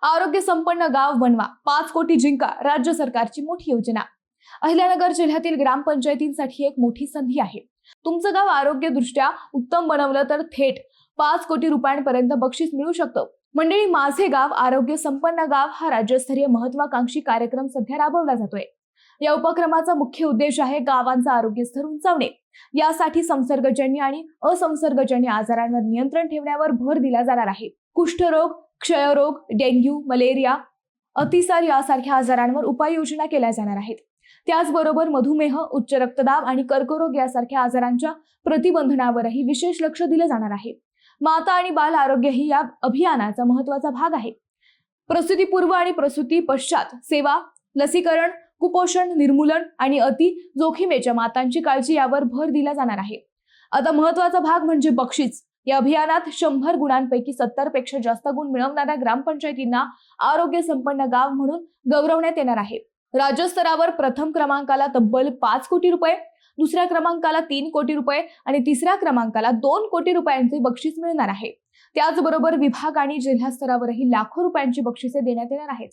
आरोग्य संपन्न गाव बनवा, 5 कोटी जिंका, राज्य सरकारची मोठी योजना। अहिल्यानगर जिल्ह्यातील ग्रामपंचायतींसाठी एक मोठी संधी आहे। तुमचं गाव आरोग्यदृष्ट्या उत्तम बनवलं तर थेट 5 कोटी रुपयांपर्यंत बक्षीस मिळू शकतं। मंडळी, माझे गाव आरोग्य संपन्न गाव हा राज्यस्तरीय महत्त्वाकांक्षी कार्यक्रम सध्या राबवला जातोय। या उपक्रमाचा मुख्य उद्देश आहे गावांचं आरोग्य स्तर उंचावणे। यासाठी संसर्गजन्य आणि असंसर्गजन्य आजारांवर नियंत्रण ठेवण्यावर भर दिला जाणार आहे। कुष्ठरोग, क्षयरोग, डेंग्यू, मलेरिया, अतिसार यासारख्या आजारांवर उपाययोजना केल्या जाणार आहेत। त्याचबरोबर मधुमेह, उच्च रक्तदाब आणि कर्करोग यासारख्या आजारांच्या प्रतिबंधनावरही विशेष लक्ष दिले जाणार आहे। माता आणि बाल आरोग्य ही या अभियानाचा महत्त्वाचा भाग आहे। प्रसूतीपूर्व आणि प्रसूती पश्चात सेवा, लसीकरण, कुपोषण निर्मूलन आणि अति जोखीमेच्या मातांची काळजी यावर भर दिला जाणार आहे। आता महत्त्वाचा भाग म्हणजे बक्षीस। या अभियानात 100 गुणांपैकी 70 पेक्षा जास्त गुण मिळवणाऱ्या ग्रामपंचायतींना आरोग्य संपन्न गाव म्हणून गौरवण्यात येणार आहे। राज्यस्तरावर प्रथम क्रमांकाला तब्बल 5 कोटी रुपये, दुसऱ्या क्रमांकाला 3 कोटी रुपये आणि तिसऱ्या क्रमांकाला 2 कोटी रुपयांचे बक्षीस मिळणार आहे। त्याचबरोबर विभाग आणि जिल्हा स्तरावरही लाखो रुपयांची बक्षिसे देण्यात येणार आहेत।